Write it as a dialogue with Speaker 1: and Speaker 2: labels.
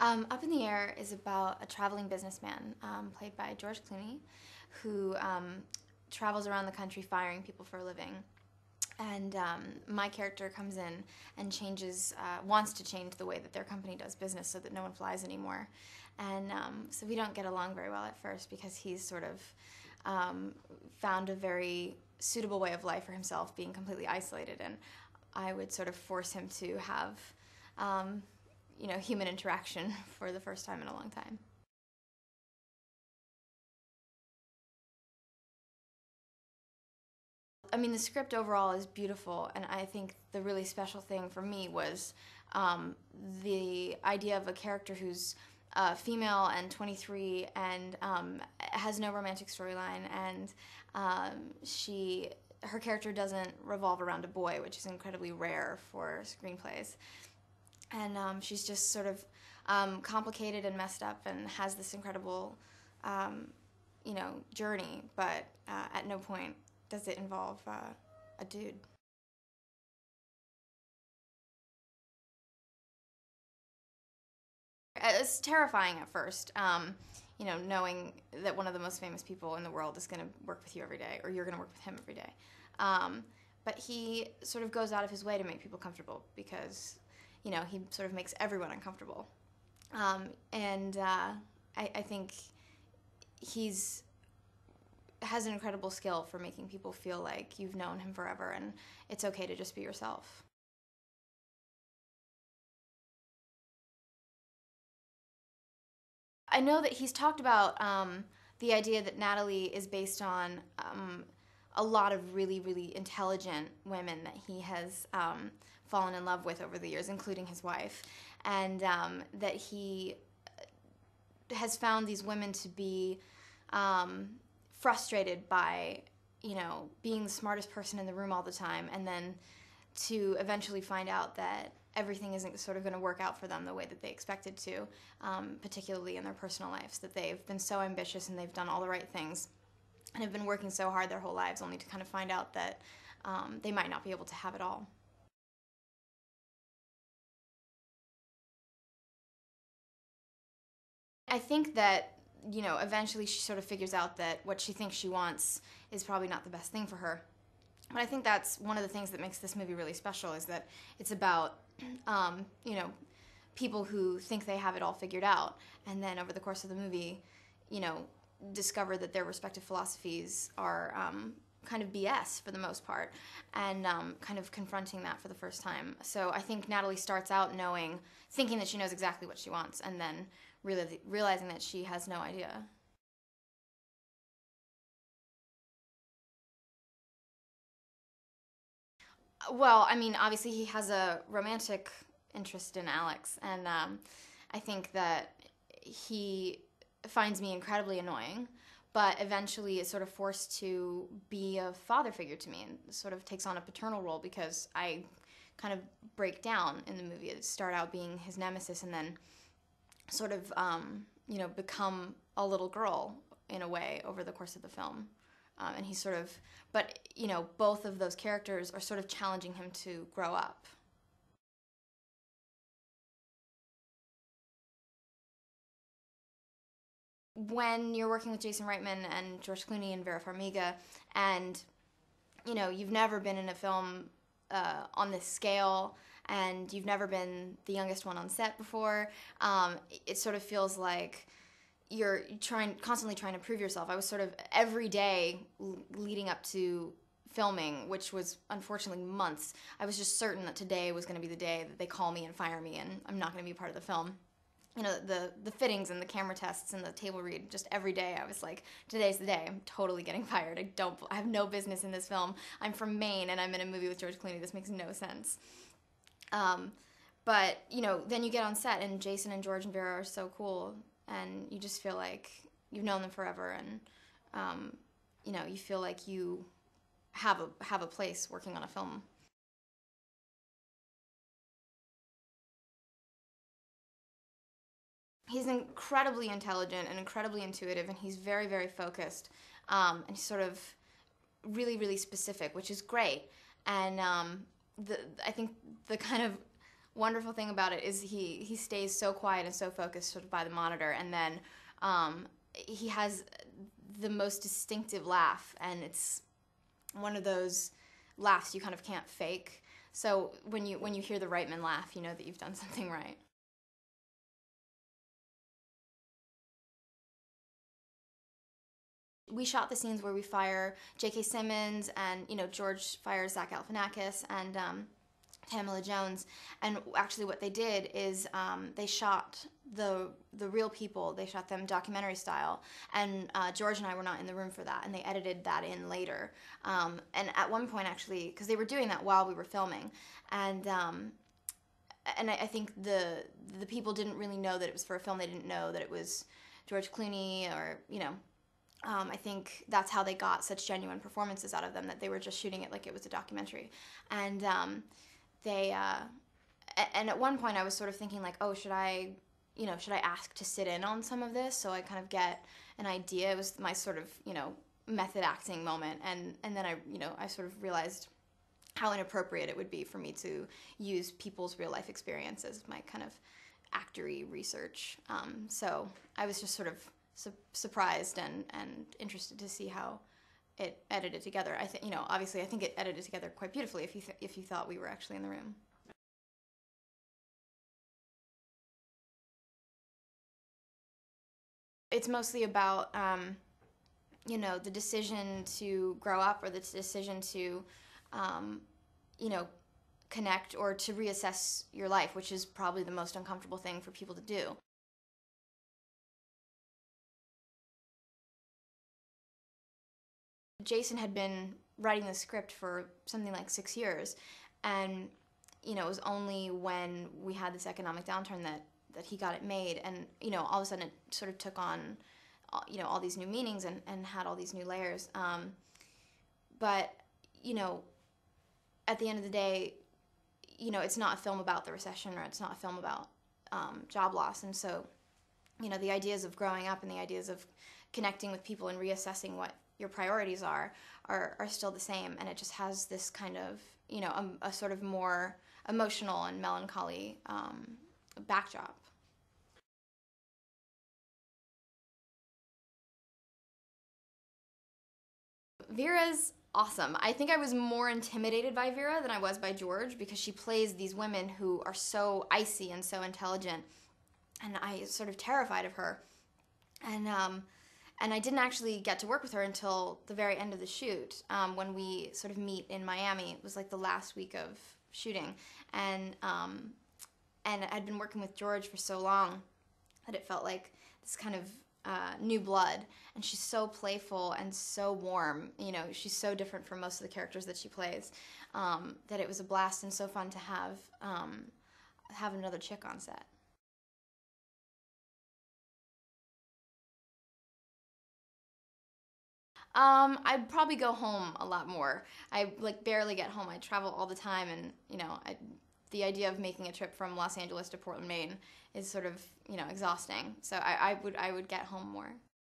Speaker 1: Up in the Air is about a traveling businessman, played by George Clooney, who travels around the country firing people for a living. And my character comes in and wants to change the way that their company does business so that no one flies anymore. And so we don't get along very well at first because he's sort of found a very suitable way of life for himself, being completely isolated. And I would sort of force him to have human interaction for the first time in a long time. I mean, the script overall is beautiful, and I think the really special thing for me was the idea of a character who's female and 23 and has no romantic storyline, and her character doesn't revolve around a boy, which is incredibly rare for screenplays. And she's just sort of complicated and messed up and has this incredible, journey, but at no point does it involve a dude. It's terrifying at first, knowing that one of the most famous people in the world is going to work with you every day, or you're going to work with him every day. But he sort of goes out of his way to make people comfortable because, he sort of makes everyone uncomfortable. I think has an incredible skill for making people feel like you've known him forever and it's okay to just be yourself. I know that he's talked about the idea that Natalie is based on a lot of really, really intelligent women that he has fallen in love with over the years, including his wife, and that he has found these women to be frustrated by, being the smartest person in the room all the time, and then to eventually find out that everything isn't sort of going to work out for them the way that they expected to, particularly in their personal lives, that they've been so ambitious and they've done all the right things and have been working so hard their whole lives only to kind of find out that they might not be able to have it all. I think that, eventually she sort of figures out that what she thinks she wants is probably not the best thing for her. But I think that's one of the things that makes this movie really special, is that it's about, people who think they have it all figured out, and then over the course of the movie, discover that their respective philosophies are kind of BS for the most part, and kind of confronting that for the first time. So I think Natalie starts out thinking that she knows exactly what she wants, and then realizing that she has no idea. Well, I mean, obviously he has a romantic interest in Alex, and I think that he finds me incredibly annoying, but eventually is sort of forced to be a father figure to me and sort of takes on a paternal role because I kind of break down in the movie. I start out being his nemesis and then sort of, become a little girl in a way over the course of the film. And he's sort of, but, both of those characters are sort of challenging him to grow up. When you're working with Jason Reitman and George Clooney and Vera Farmiga, and, you've never been in a film on this scale, and you've never been the youngest one on set before, it sort of feels like you're constantly trying to prove yourself. I was sort of every day leading up to filming, which was unfortunately months, I was just certain that today was going to be the day that they call me and fire me and I'm not going to be part of the film. The fittings and the camera tests and the table read, just every day I was like, today's the day, I'm totally getting fired. I have no business in this film. I'm from Maine and I'm in a movie with George Clooney. This makes no sense. But, then you get on set and Jason and George and Vera are so cool, and you just feel like you've known them forever, and, you feel like you have a place working on a film. He's incredibly intelligent and incredibly intuitive, and he's very, very focused, and he's sort of really, really specific, which is great. And I think the kind of wonderful thing about it is he stays so quiet and so focused sort of by the monitor, and then he has the most distinctive laugh, and it's one of those laughs you kind of can't fake. So when you hear the Reitman laugh, you know that you've done something right. We shot the scenes where we fire J.K. Simmons, and George fires Zach Galifianakis and Tamala Jones. And actually, what they did is they shot the real people. They shot them documentary style, and George and I were not in the room for that, and they edited that in later. And at one point, actually, because they were doing that while we were filming, and I think the people didn't really know that it was for a film. They didn't know that it was George Clooney, or I think that's how they got such genuine performances out of them, that they were just shooting it like it was a documentary. And and at one point I was sort of thinking like, oh, should I ask to sit in on some of this so I kind of get an idea? It was my sort of, method acting moment. And then I sort of realized how inappropriate it would be for me to use people's real life experiences as my kind of actory research. So I was just sort of surprised and interested to see how it edited together. I think, obviously I think it edited together quite beautifully if you thought we were actually in the room. It's mostly about, the decision to grow up, or the decision to, connect, or to reassess your life, which is probably the most uncomfortable thing for people to do. Jason had been writing the script for something like 6 years, and it was only when we had this economic downturn that he got it made, and all of a sudden it sort of took on all these new meanings and had all these new layers. But at the end of the day, it's not a film about the recession, or it's not a film about job loss, and so the ideas of growing up and the ideas of connecting with people and reassessing what your priorities are still the same, and it just has this kind of a sort of more emotional and melancholy backdrop. Vera's awesome. I think I was more intimidated by Vera than I was by George, because she plays these women who are so icy and so intelligent, and I was sort of terrified of her. And I didn't actually get to work with her until the very end of the shoot, when we sort of meet in Miami. It was like the last week of shooting, and I'd been working with George for so long that it felt like this kind of new blood. And she's so playful and so warm. She's so different from most of the characters that she plays, that it was a blast and so fun to have another chick on set. I'd probably go home a lot more. I barely get home. I travel all the time, and the idea of making a trip from Los Angeles to Portland, Maine is sort of exhausting. So I would get home more.